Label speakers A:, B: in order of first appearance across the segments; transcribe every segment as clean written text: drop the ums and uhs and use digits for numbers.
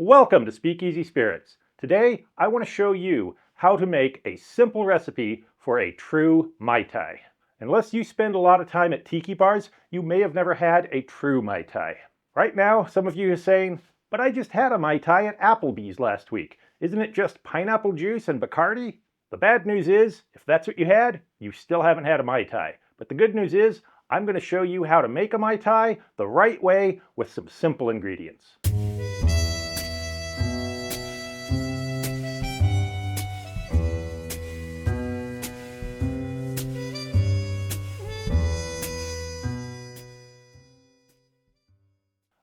A: Welcome to Speakeasy Spirits. Today, I want to show you how to make a simple recipe for a true Mai Tai. Unless you spend a lot of time at Tiki bars, you may have never had a true Mai Tai. Right now, some of you are saying, but I just had a Mai Tai at Applebee's last week. Isn't it just pineapple juice and Bacardi? The bad news is, if that's what you had, you still haven't had a Mai Tai. But the good news is, I'm going to show you how to make a Mai Tai the right way with some simple ingredients.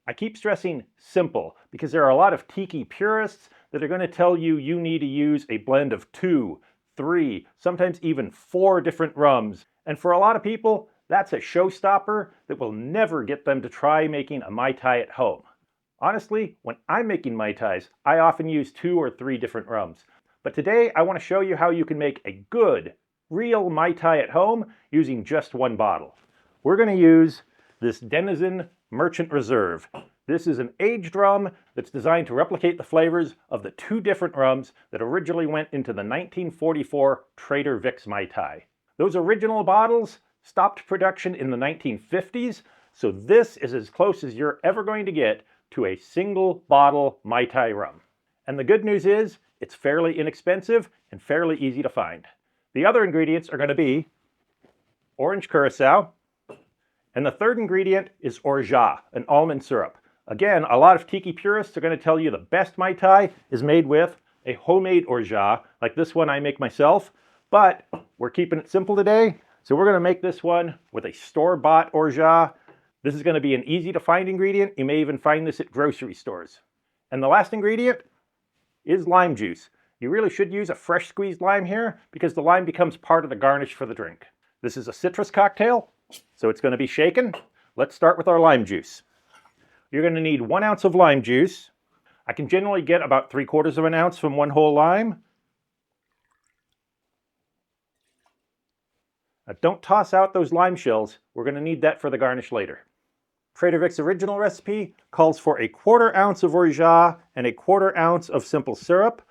A: I keep stressing simple because there are a lot of Tiki purists that are going to tell you you need to use a blend of 2, 3, sometimes even 4 different rums. And for a lot of people, that's a showstopper that will never get them to try making a Mai Tai at home. Honestly, when I'm making Mai Tais, I often use 2 or 3 different rums. But today I want to show you how you can make a good, real Mai Tai at home using just one bottle. We're going to use this Denizen Merchant Reserve. This is an aged rum that's designed to replicate the flavors of the 2 different rums that originally went into the 1944 Trader Vic's Mai Tai. Those original bottles stopped production in the 1950s, so this is as close as you're ever going to get to a single bottle Mai Tai rum. And the good news is, it's fairly inexpensive and fairly easy to find. The other ingredients are going to be orange curacao, and the third ingredient is Orgeat, an almond syrup. Again, a lot of Tiki purists are going to tell you the best Mai Tai is made with a homemade Orgeat, like this one I make myself, but we're keeping it simple today, so we're going to make this one with a store-bought Orgeat. This is going to be an easy-to-find ingredient. You may even find this at grocery stores. And the last ingredient is lime juice. You really should use a fresh squeezed lime here because the lime becomes part of the garnish for the drink. This is a citrus cocktail, so it's going to be shaken. Let's start with our lime juice. You're going to need 1 ounce of lime juice. I can generally get about 3/4 of an ounce from one whole lime. Now don't toss out those lime shells. We're going to need that for the garnish later. Trader Vic's original recipe calls for a 1/4 ounce of Orgeat and a 1/4 ounce of simple syrup.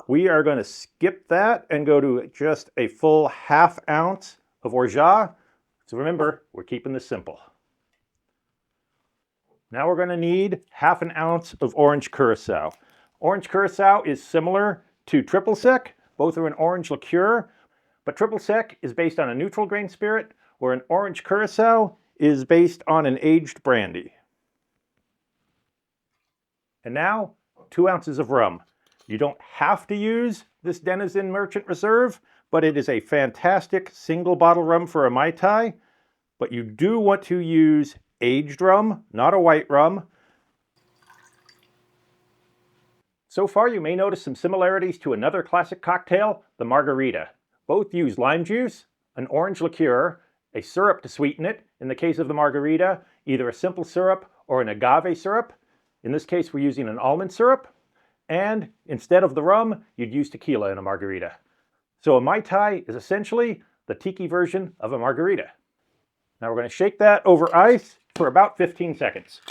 A: We are going to skip that and go to just a full 1/2 ounce of Orgeat. So remember, we're keeping this simple. Now we're going to need 1/2 ounce of orange curacao. Orange curacao is similar to triple sec. Both are an orange liqueur, but triple sec is based on a neutral grain spirit, where an orange curacao is based on an aged brandy. And now, 2 ounces of rum. You don't have to use this Denizen Merchant Reserve, but it is a fantastic single bottle rum for a Mai Tai. But you do want to use aged rum, not a white rum. So far you may notice some similarities to another classic cocktail, the margarita. Both use lime juice, an orange liqueur, a syrup to sweeten it. In the case of the margarita, either a simple syrup or an agave syrup. In this case we're using an almond syrup. And instead of the rum, you'd use tequila in a margarita. So a Mai Tai is essentially the Tiki version of a margarita. Now we're going to shake that over ice for about 15 seconds.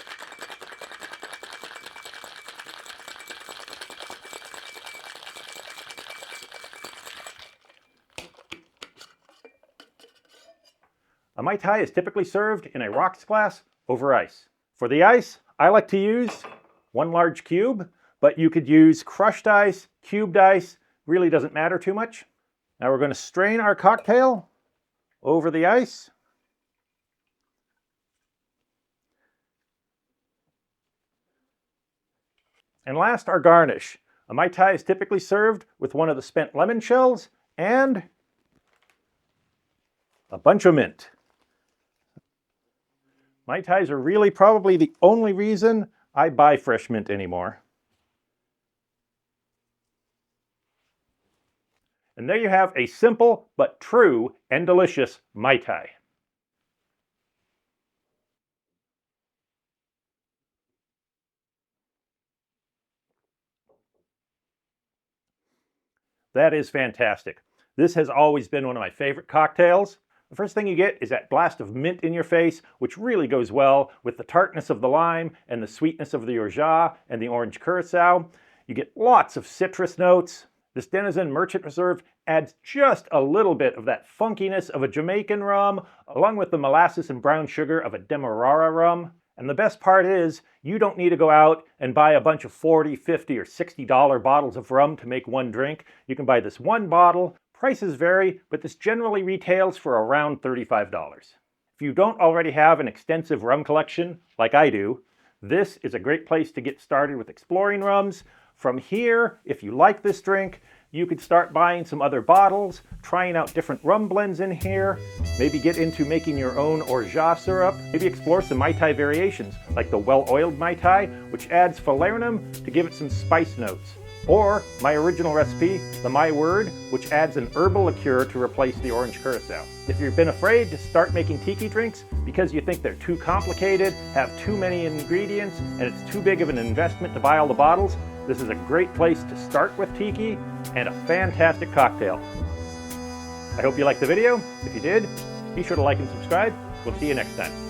A: A Mai Tai is typically served in a rocks glass over ice. For the ice, I like to use 1 large cube, but you could use crushed ice, cubed ice, really doesn't matter too much. Now we're going to strain our cocktail over the ice. And last, our garnish. A Mai Tai is typically served with one of the spent lemon shells and a bunch of mint. Mai Tais are really probably the only reason I buy fresh mint anymore. And there you have a simple but true and delicious Mai Tai. That is fantastic. This has always been one of my favorite cocktails. The first thing you get is that blast of mint in your face, which really goes well with the tartness of the lime and the sweetness of the Orgeat and the orange curacao. You get lots of citrus notes. This Denizen Merchant Reserve adds just a little bit of that funkiness of a Jamaican rum, along with the molasses and brown sugar of a Demerara rum. And the best part is, you don't need to go out and buy a bunch of $40, $50, or $60 bottles of rum to make one drink. You can buy this one bottle. Prices vary, but this generally retails for around $35. If you don't already have an extensive rum collection, like I do, this is a great place to get started with exploring rums. From here, if you like this drink, you could start buying some other bottles, trying out different rum blends in here, maybe get into making your own Orgeat syrup, maybe explore some Mai Tai variations, like the well-oiled Mai Tai, which adds falernum to give it some spice notes. Or my original recipe, the My Word, which adds an herbal liqueur to replace the orange curacao. If you've been afraid to start making tiki drinks because you think they're too complicated, have too many ingredients, and it's too big of an investment to buy all the bottles, this is a great place to start with tiki and a fantastic cocktail. I hope you liked the video. If you did, be sure to like and subscribe. We'll see you next time.